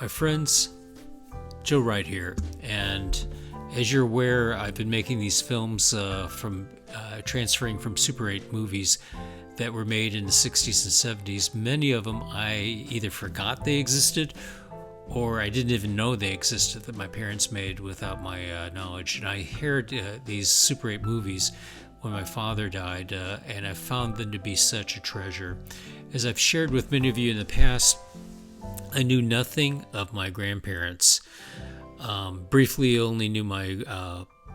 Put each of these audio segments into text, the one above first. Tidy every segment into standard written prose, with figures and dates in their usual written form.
My friends, Joe Wright here, and as you're aware, I've been making these films from transferring from Super 8 movies that were made in the 60s and 70s. Many of them I either forgot they existed or I didn't even know they existed, that my parents made without my knowledge. And I heard these Super 8 movies when my father died, and I found them to be such a treasure. As I've shared with many of you in the past, I knew nothing of my grandparents. Briefly only knew my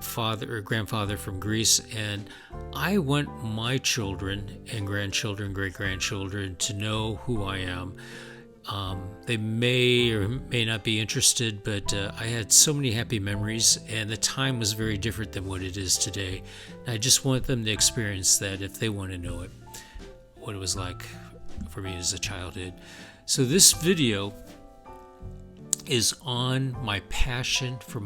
father or grandfather from Greece, and I want my children and grandchildren, great-grandchildren, to know who I am. They may or may not be interested, but I had so many happy memories, and the time was very different than what it is today. And I just want them to experience that if they want to know it, what it was like for me as a childhood. So this video is on my passion for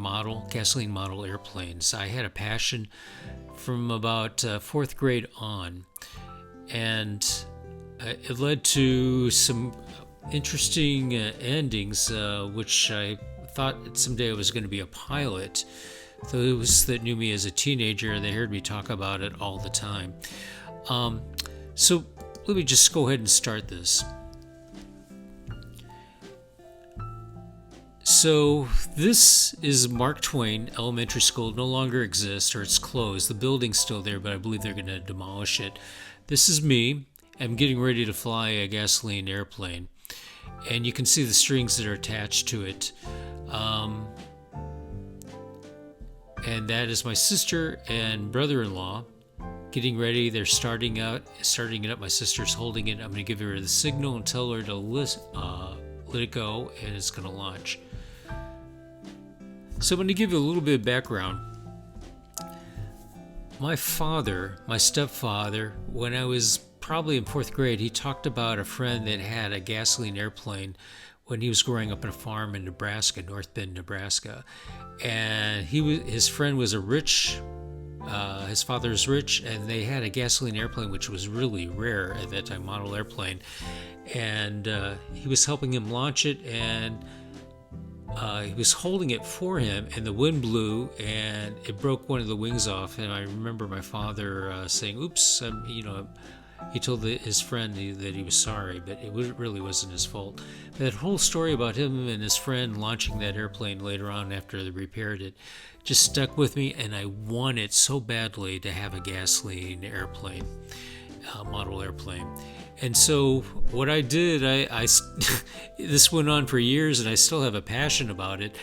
gasoline model airplanes. I had a passion from about fourth grade on, and it led to some interesting endings, which I thought someday I was going to be a pilot. Those that knew me as a teenager, they heard me talk about it all the time. So let me just go ahead and start this. So this is Mark Twain Elementary School. It no longer exists, or it's closed. The building's still there, but I believe they're going to demolish it. This is me. I'm getting ready to fly a gasoline airplane, and you can see the strings that are attached to it. And that is my sister and brother-in-law getting ready. They're starting it up. My sister's holding it. I'm going to give her the signal and tell her to let it go, and it's going to launch. So I'm going to give you a little bit of background. My stepfather, when I was probably in fourth grade, he talked about a friend that had a gasoline airplane when he was growing up on a farm in Nebraska, North Bend, Nebraska. And his friend was his father was rich, and they had a gasoline airplane, which was really rare at that time, model airplane. And he was helping him launch it, and he was holding it for him, and the wind blew, and it broke one of the wings off. And I remember my father saying, "Oops," he told his friend that he was sorry, but it really wasn't his fault. But that whole story about him and his friend launching that airplane later on after they repaired it just stuck with me, and I wanted so badly to have a gasoline airplane, model airplane. And so what I did, I this went on for years, and I still have a passion about it.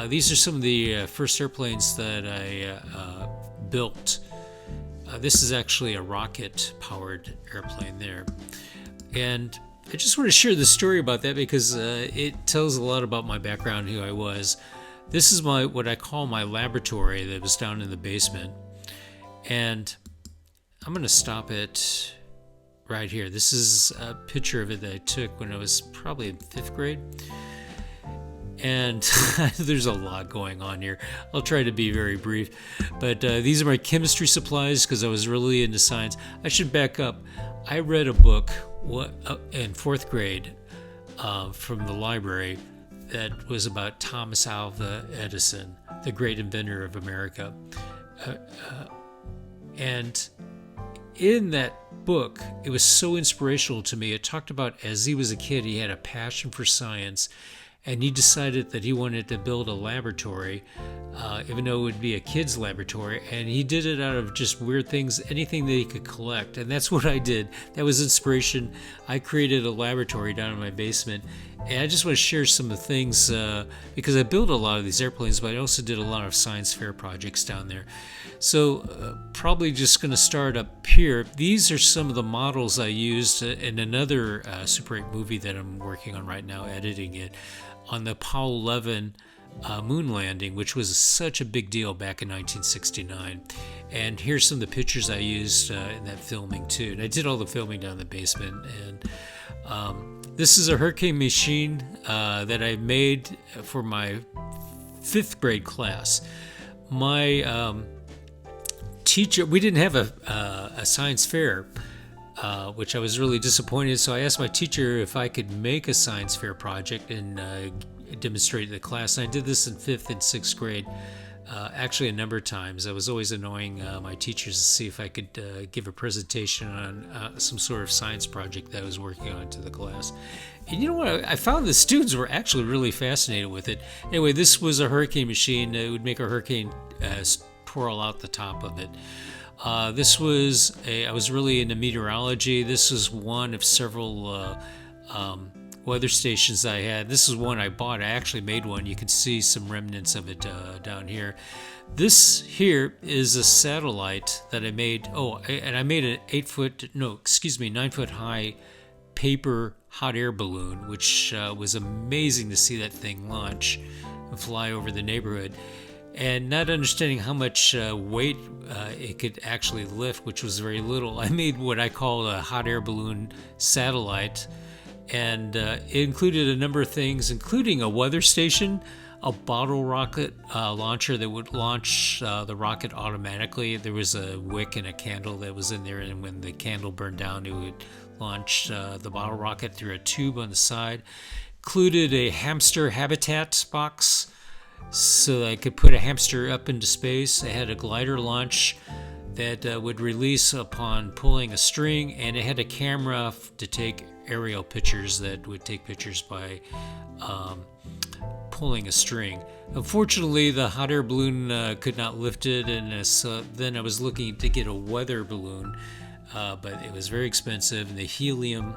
These are some of the first airplanes that I built. This is actually a rocket-powered airplane there. And I just want to share the story about that because it tells a lot about my background, who I was. This is what I call my laboratory that was down in the basement. And I'm going to stop it right here. This is a picture of it that I took when I was probably in fifth grade. And there's a lot going on here. I'll try to be very brief. But these are my chemistry supplies because I was really into science. I should back up. I read a book in fourth grade from the library that was about Thomas Alva Edison, the great inventor of America. And in that book, it was so inspirational to me. It talked about, as he was a kid, he had a passion for science, and he decided that he wanted to build a laboratory, even though it would be a kid's laboratory, and he did it out of just weird things, anything that he could collect. And that's what I did. That was inspiration. I created a laboratory down in my basement, and I just want to share some of the things, because I built a lot of these airplanes, but I also did a lot of science fair projects down there. So probably just going to start up here. These are some of the models I used in another Super 8 movie that I'm working on right now, editing it, on the Apollo 11 moon landing, which was such a big deal back in 1969. And here's some of the pictures I used in that filming too. And I did all the filming down in the basement. And this is a Hurricane machine that I made for my fifth grade class. My teacher, we didn't have a science fair, which I was really disappointed. So I asked my teacher if I could make a science fair project and demonstrate to the class. And I did this in 5th and 6th grade. Actually, a number of times. I was always annoying my teachers to see if I could give a presentation on some sort of science project that I was working on to the class. And you know what? I found the students were actually really fascinated with it. Anyway, this was a hurricane machine. It would make a hurricane twirl out the top of it. I was really into meteorology. This was one of several weather stations I had. This is one I bought. I actually made one. You can see some remnants of it down here. This here is a satellite that I made. And I made an 9-foot high paper hot air balloon, which was amazing to see that thing launch and fly over the neighborhood. And not understanding how much weight it could actually lift, which was very little, I made what I call a hot air balloon satellite. And it included a number of things, including a weather station, a bottle rocket launcher that would launch the rocket automatically. There was a wick and a candle that was in there, and when the candle burned down, it would launch the bottle rocket through a tube on the side. Included a hamster habitat box, so I could put a hamster up into space. I had a glider launch that would release upon pulling a string, and it had a camera to take aerial pictures that would take pictures by pulling a string. Unfortunately, the hot air balloon could not lift it, and so then I was looking to get a weather balloon, but it was very expensive, and the helium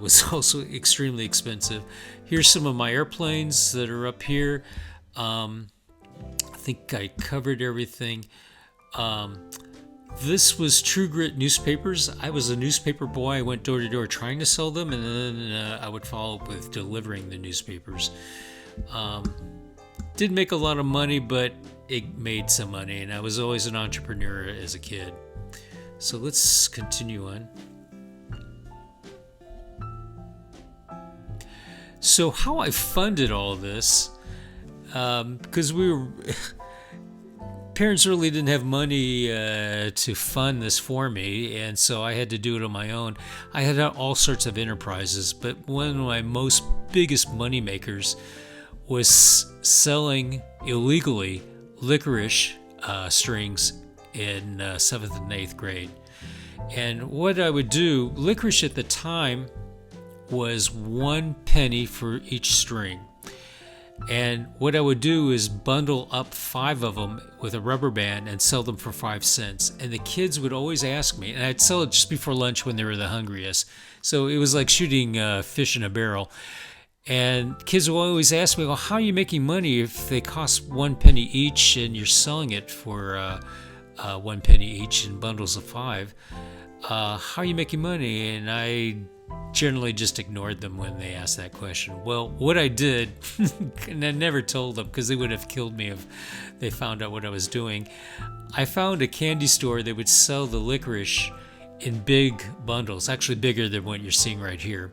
was also extremely expensive. Here's some of my airplanes that are up here. I think I covered everything. This was True Grit newspapers. I was a newspaper boy. I went door to door trying to sell them, and then I would follow up with delivering the newspapers. Didn't make a lot of money, but it made some money, and I was always an entrepreneur as a kid. So let's continue on. So how I funded all this, because parents really didn't have money to fund this for me, and so I had to do it on my own. I had all sorts of enterprises, but one of my biggest money makers was selling illegally licorice strings in 7th and 8th grade. And what I would do, licorice at the time was 1 penny for each string. And what I would do is bundle up 5 of them with a rubber band and sell them for 5 cents. And the kids would always ask me, and I'd sell it just before lunch when they were the hungriest. So it was like shooting fish in a barrel. And kids would always ask me, well, how are you making money if they cost 1 penny each and you're selling it for 1 penny each in bundles of 5? How are you making money? And I generally just ignored them when they asked that question. Well, what I did, and I never told them because they would have killed me if they found out what I was doing, I found a candy store that would sell the licorice in big bundles, actually bigger than what you're seeing right here.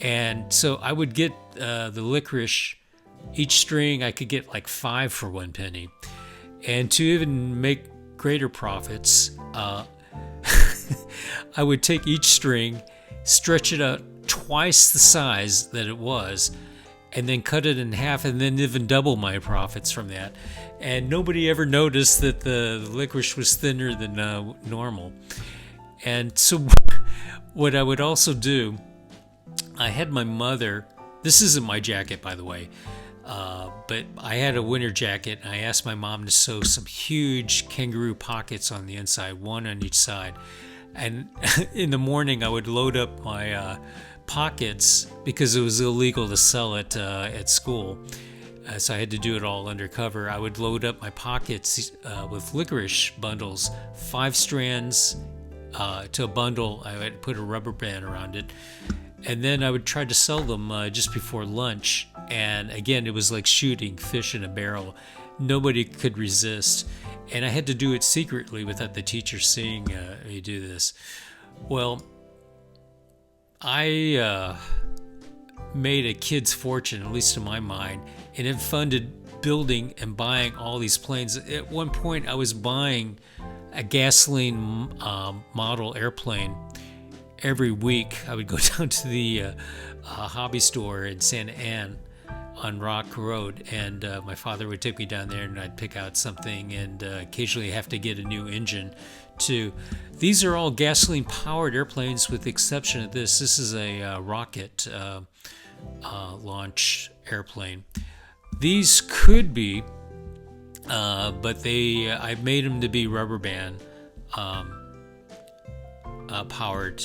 And so I would get the licorice, each string I could get like 5 for 1 penny. And to even make greater profits, I would take each string, stretch it out twice the size that it was, and then cut it in half, and then even double my profits from that. And nobody ever noticed that the licorice was thinner than normal. And so what I would also do, I had my mother, this isn't my jacket, by the way, but I had a winter jacket, and I asked my mom to sew some huge kangaroo pockets on the inside, 1 on each side. And in the morning, I would load up my pockets because it was illegal to sell it at school. So I had to do it all undercover. I would load up my pockets with licorice bundles, 5 strands to a bundle. I would put a rubber band around it. And then I would try to sell them just before lunch. And again, it was like shooting fish in a barrel. Nobody could resist. And I had to do it secretly without the teacher seeing me do this. Well, I made a kid's fortune, at least in my mind, and it funded building and buying all these planes. At one point, I was buying a gasoline model airplane every week. I would go down to the hobby store in Santa Ana on Rock Road, and my father would take me down there, and I'd pick out something, and occasionally have to get a new engine too. These are all gasoline-powered airplanes, with the exception of this. This is a rocket launch airplane. These could be, but I made them to be rubber band powered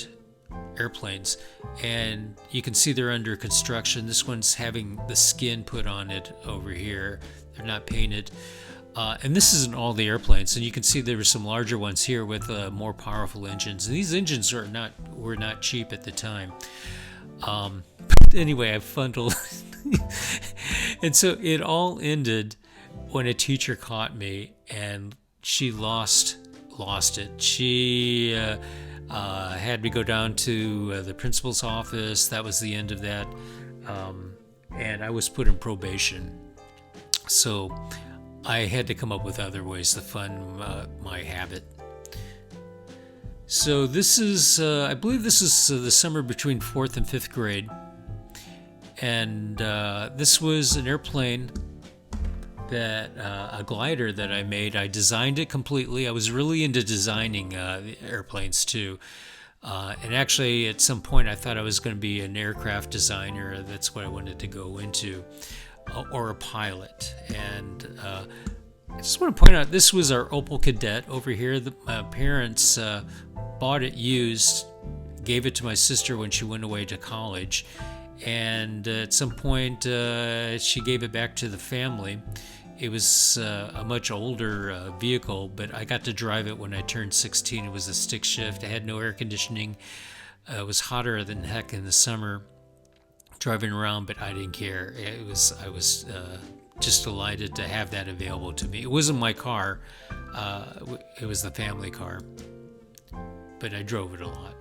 airplanes, and you can see they're under construction. This one's having the skin put on it over here. They're not painted. And this isn't all the airplanes, and you can see there were some larger ones here with more powerful engines. And these engines were not cheap at the time. But anyway, I fundled, and so it all ended when a teacher caught me, and she lost it. She had me go down to the principal's office. That was the end of that, and I was put in probation. So I had to come up with other ways to fund my habit. So this is, I believe this is the summer between 4th and 5th grade. And this was an airplane that, a glider that I made. I designed it completely. I was really into designing airplanes too. And actually at some point I thought I was going to be an aircraft designer. That's what I wanted to go into, or a pilot. And I just want to point out, this was our Opel Kadett over here. My parents bought it used, gave it to my sister when she went away to college, and at some point she gave it back to the family. It was a much older vehicle, but I got to drive it when I turned 16. It was a stick shift. It had no air conditioning. It was hotter than heck in the summer driving around, but I didn't care. I was just delighted to have that available to me. It wasn't my car. It was the family car, but I drove it a lot.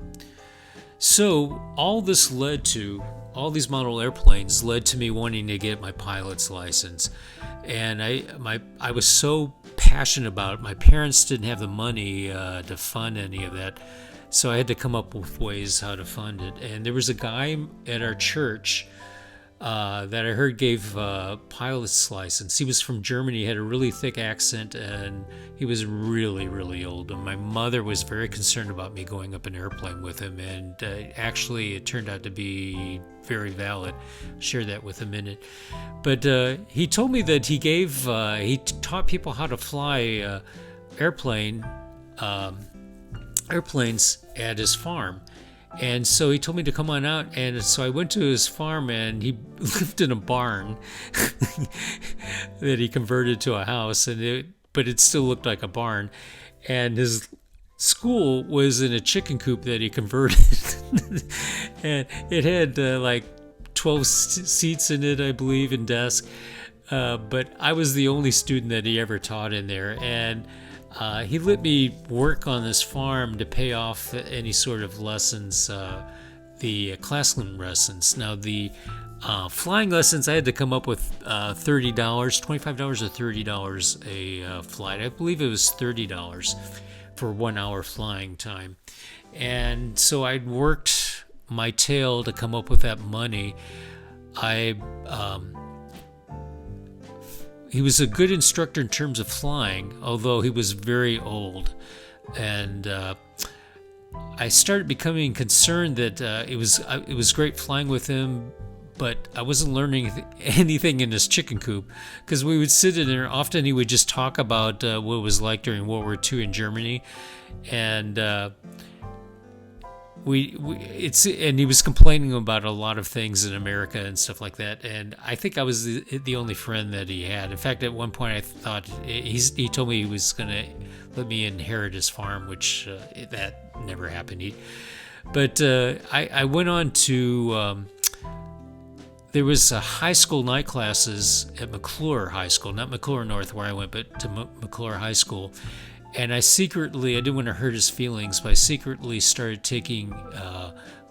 So all these model airplanes led to me wanting to get my pilot's license. And I was so passionate about it. My parents didn't have the money to fund any of that, so I had to come up with ways how to fund it. And there was a guy at our church that I heard gave pilot's license. He was from Germany. He had a really thick accent, and he was really, really old. And my mother was very concerned about me going up an airplane with him, and actually it turned out to be very valid. I'll share that with a minute. But he told me that he taught people how to fly airplanes at his farm. And so he told me to come on out, and so I went to his farm, and he lived in a barn that he converted to a house, but it still looked like a barn. And his school was in a chicken coop that he converted, and it had like 12 seats in it, I believe, and desk. But I was the only student that he ever taught in there, and he let me work on this farm to pay off any sort of lessons, the classroom lessons. Now, the flying lessons, I had to come up with $30, $25 or $30 a flight. I believe it was $30 for 1 hour flying time. And so I'd worked my tail to come up with that money. He was a good instructor in terms of flying, although he was very old. And I started becoming concerned that it was great flying with him, but I wasn't learning anything in his chicken coop, because we would sit in there. Often he would just talk about what it was like during World War II in Germany, and and he was complaining about a lot of things in America and stuff like that, and I think I was the only friend that he had. In fact, at one point I thought he told me he was going to let me inherit his farm, which that never happened. But I went on to there was high school night classes at McClure High School, not McClure North where I went, but to McClure High School. And I didn't want to hurt his feelings, but I secretly started taking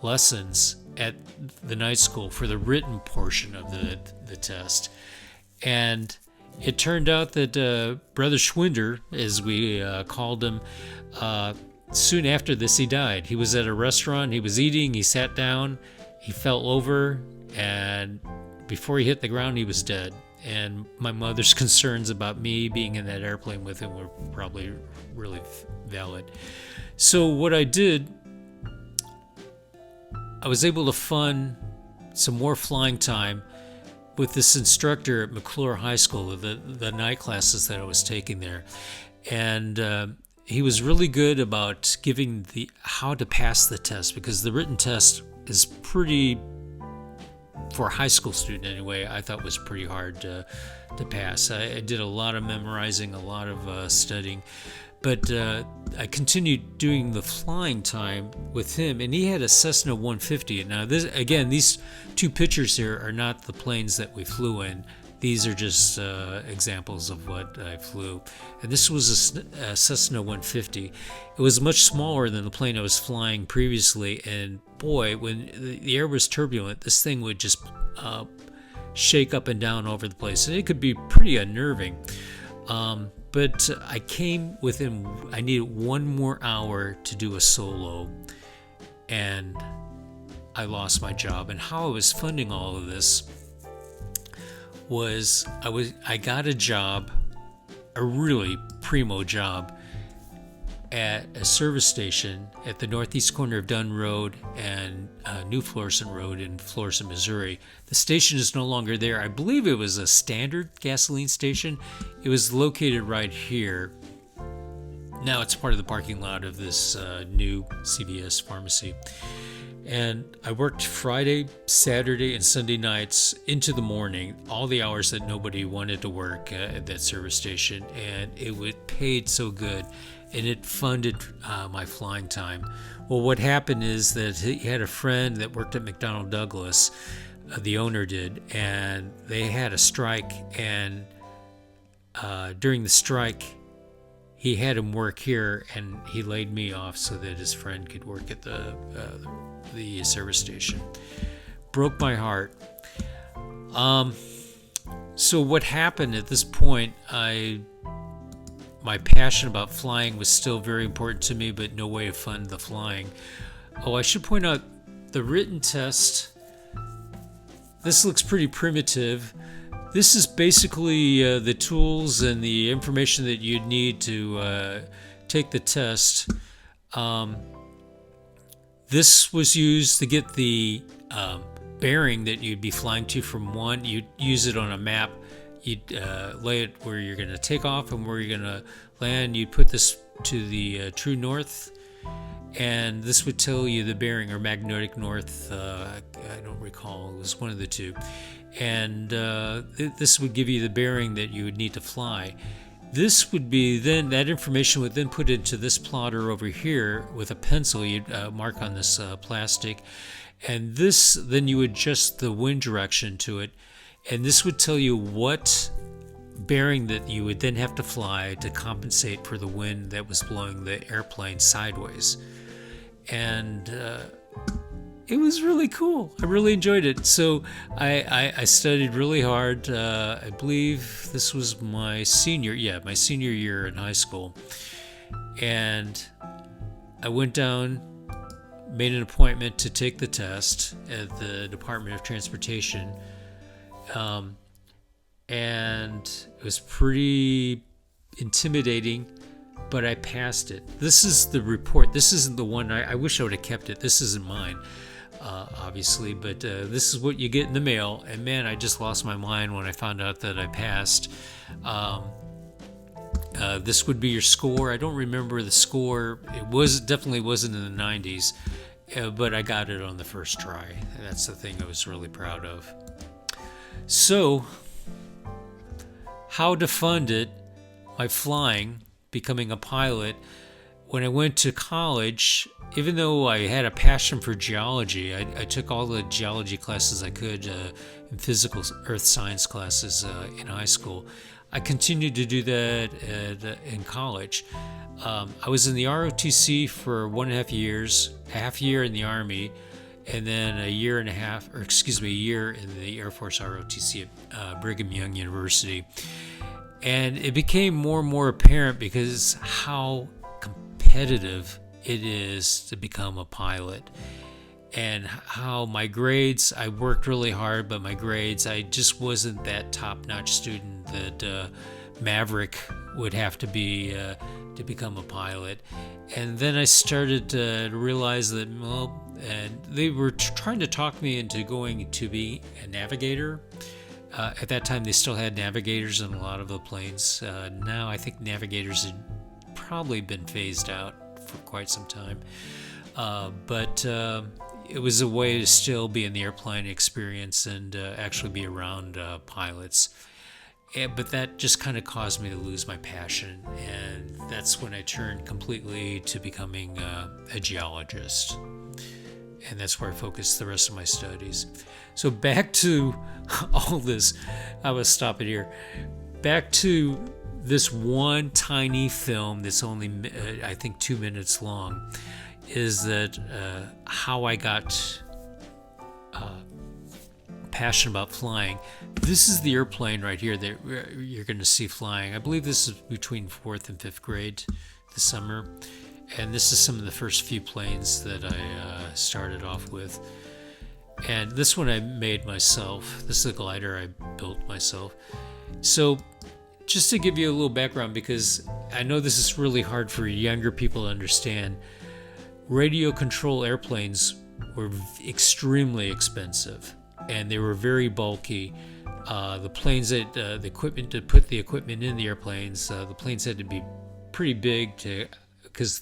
lessons at the night school for the written portion of the test. And it turned out that Brother Schwinder, as we called him, soon after this he died. He was at a restaurant, he was eating, he sat down, he fell over and before he hit the ground, he was dead. And my mother's concerns about me being in that airplane with him were probably really valid. So what I did, I was able to fund some more flying time with this instructor at McClure High School, the night classes that I was taking there. And he was really good about giving how to pass the test, because the written test is pretty, for a high school student anyway, I thought was pretty hard to pass. I did a lot of memorizing, a lot of studying, but I continued doing the flying time with him, and he had a Cessna 150. Now, these two pictures here are not the planes that we flew in. These are just examples of what I flew. And this was a Cessna 150. It was much smaller than the plane I was flying previously, and boy, when the air was turbulent, this thing would just shake up and down over the place, and it could be pretty unnerving. But I needed one more hour to do a solo, and I lost my job. And how I was funding all of this was I got a job, a really primo job, at a service station at the northeast corner of Dunn Road and New Florissant Road in Florissant, Missouri. The station is no longer there. I believe it was a standard gasoline station. It was located right here. Now it's part of the parking lot of this new CVS pharmacy. And I worked Friday, Saturday, and Sunday nights into the morning, all the hours that nobody wanted to work at that service station. And it paid so good, and it funded my flying time. Well, what happened is that he had a friend that worked at McDonnell Douglas, the owner did, and they had a strike. And during the strike, he had him work here, and he laid me off so that his friend could work at the service station. Broke my heart. So what happened at this point, my passion about flying was still very important to me, but no way to fund the flying. Oh, I should point out the written test. This looks pretty primitive. This is basically the tools and the information that you'd need to take the test. This was used to get the bearing that you'd be flying to from one. You'd use it on a map. You'd lay it where you're going to take off and where you're going to land. You'd put this to the true north, and this would tell you the bearing, or magnetic north. I don't recall. It was one of the two. And this would give you the bearing that you would need to fly. This would be then, that information would then put into this plotter over here with a pencil. You'd mark on this plastic, and this, then you adjust the wind direction to it, and this would tell you what bearing that you would then have to fly to compensate for the wind that was blowing the airplane sideways. And it was really cool. I really enjoyed it. So I studied really hard. I believe this was my senior year in high school. And I went down, made an appointment to take the test at the Department of Transportation. And it was pretty intimidating, but I passed it. This is the report. This isn't the one. I wish I would have kept it. This isn't mine. Obviously, but this is what you get in the mail. And man, I just lost my mind when I found out that I passed. This would be your score. I don't remember the score. Definitely wasn't in the 90s, but I got it on the first try. And that's the thing I was really proud of. So, how to fund it? My flying, becoming a pilot. When I went to college, even though I had a passion for geology, I took all the geology classes I could in physical earth science classes in high school. I continued to do that in college. I was in the ROTC for 1.5 years, half year in the Army, and then a year in the Air Force ROTC at Brigham Young University. And it became more and more apparent because how competitive it is to become a pilot. and how my grades, I worked really hard, but my grades, I just wasn't that top-notch student that Maverick would have to be to become a pilot. And then I started to realize that, well, and they were trying to talk me into going to be a navigator. At that time, they still had navigators in a lot of the planes. Now I think navigators had probably been phased out for quite some time. But it was a way to still be in the airplane experience and actually be around pilots. But that just kind of caused me to lose my passion, and that's when I turned completely to becoming a geologist. And that's where I focused the rest of my studies. So back to all this, I will stop it here. Back to this one tiny film that's only, I think, 2 minutes long, is that how I got passionate about flying. This is the airplane right here that you're going to see flying. I believe this is between 4th and 5th grade this summer. And this is some of the first few planes that I started off with. And this one I made myself. This is a glider I built myself. So just to give you a little background, because I know this is really hard for younger people to understand, radio control airplanes were extremely expensive, and they were very bulky. The planes that the equipment to put the equipment in the airplanes, the planes had to be pretty big because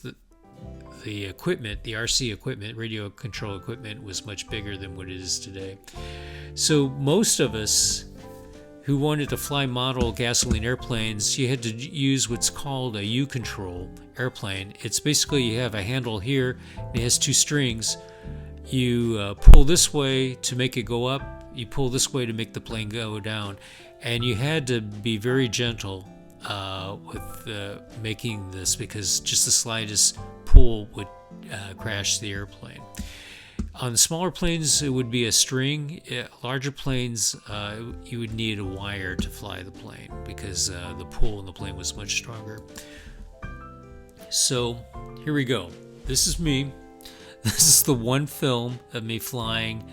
the equipment, the RC equipment, radio control equipment, was much bigger than what it is today. So most of us who wanted to fly model gasoline airplanes, you had to use what's called a U-control airplane. It's basically you have a handle here, and it has 2 strings. You pull this way to make it go up, you pull this way to make the plane go down, and you had to be very gentle with making this, because just the slightest pull would crash the airplane. On the smaller planes, it would be a string. Larger planes, you would need a wire to fly the plane, because the pull in the plane was much stronger. So here we go. This is me. This is the one film of me flying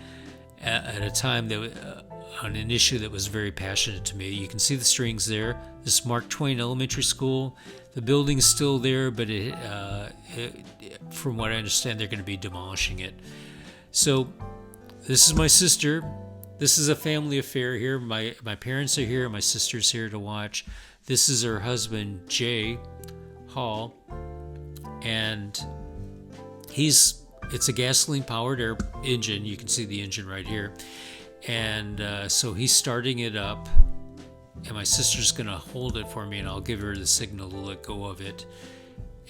at a time that on an issue that was very passionate to me. You can see the strings there. This is Mark Twain Elementary School. The building's still there, but from what I understand, they're going to be demolishing it. So this is my sister. This is a family affair here. My parents are here. My sister's here to watch. This is her husband, Jay Hall, and it's a gasoline-powered engine. You can see the engine right here. And so he's starting it up, and my sister's going to hold it for me, and I'll give her the signal to let go of it.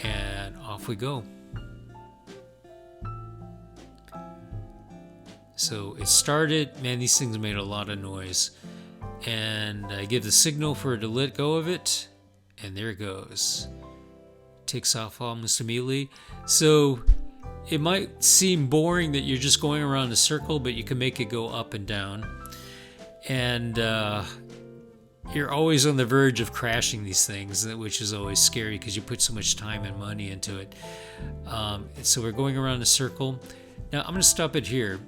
And off we go. So it started. Man, these things made a lot of noise. And I give the signal for her to let go of it, and there it goes. Takes off almost immediately. So it might seem boring that you're just going around a circle, but you can make it go up and down. And you're always on the verge of crashing these things, which is always scary because you put so much time and money into it. So we're going around a circle. Now I'm going to stop it here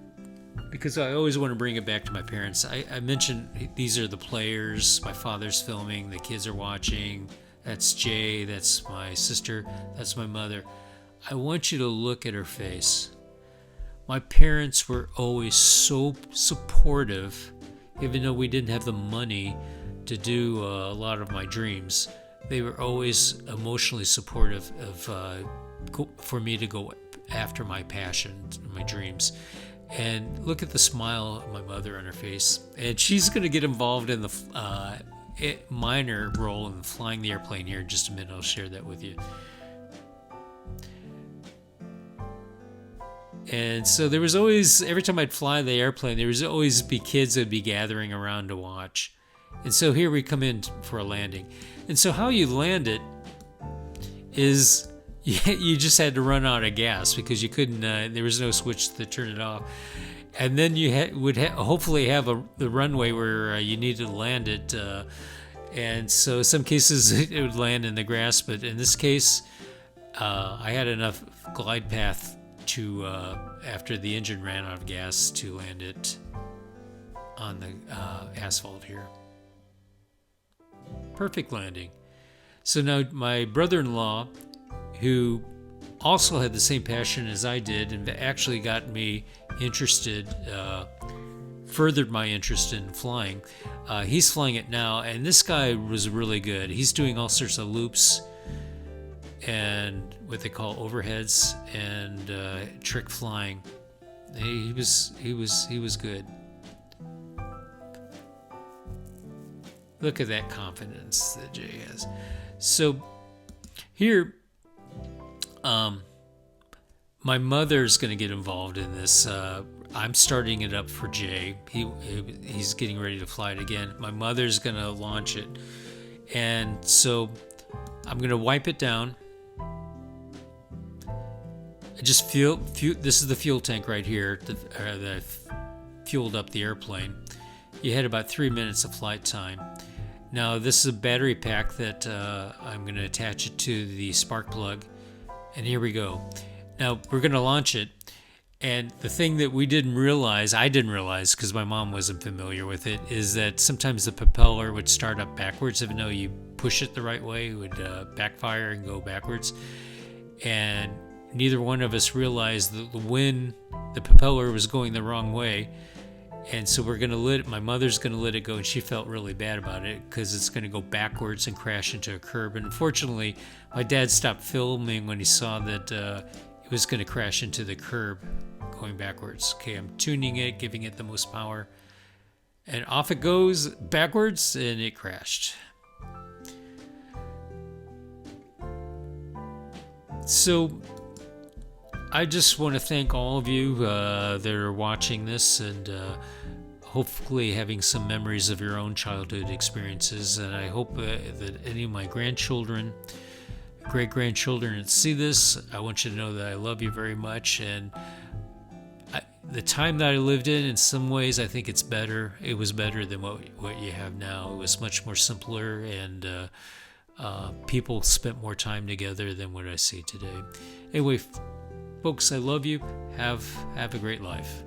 because I always want to bring it back to my parents. I mentioned these are the players. My father's filming. The kids are watching. That's Jay. That's my sister. That's my mother. I want you to look at her face. My parents were always so supportive, even though we didn't have the money to do a lot of my dreams. They were always emotionally supportive for me to go after my passion, my dreams. And look at the smile of my mother on her face. And she's going to get involved in the minor role in flying the airplane here in just a minute. I'll share that with you. And so there was always, every time I'd fly the airplane, there was always be kids that would be gathering around to watch. And so here we come in for a landing. And so how you land it is you just had to run out of gas because you couldn't, there was no switch to turn it off. And then you would hopefully have the runway where you needed to land it. And so some cases it would land in the grass, but in this case, I had enough glide path to after the engine ran out of gas to land it on the asphalt here. Perfect landing. So now my brother-in-law, who also had the same passion as I did and actually got me interested, furthered my interest in flying. He's flying it now, and this guy was really good. He's doing all sorts of loops and what they call overheads and trick flying. He was good. Look at that confidence that Jay has. So here, my mother's going to get involved in this. I'm starting it up for Jay. He's getting ready to fly it again. My mother's going to launch it. And so I'm going to wipe it down. I just this is the fuel tank right here that fueled up the airplane. You had about 3 minutes of flight time. Now this is a battery pack that I'm going to attach it to the spark plug. And here we go. Now we're going to launch it. And the thing that I didn't realize because my mom wasn't familiar with it, is that sometimes the propeller would start up backwards. Even though you push it the right way, it would backfire and go backwards. And neither one of us realized that the propeller was going the wrong way. And so my mother's going to let it go, and she felt really bad about it because it's going to go backwards and crash into a curb. And unfortunately, my dad stopped filming when he saw that it was going to crash into the curb going backwards. Okay, I'm tuning it, giving it the most power, and off it goes backwards, and it crashed. So I just want to thank all of you that are watching this, and hopefully having some memories of your own childhood experiences. And I hope that any of my grandchildren, great-grandchildren that see this, I want you to know that I love you very much. And the time that I lived in some ways, I think it's better. It was better than what you have now. It was much more simpler, and people spent more time together than what I see today. Anyway, folks, I love you. Have a great life.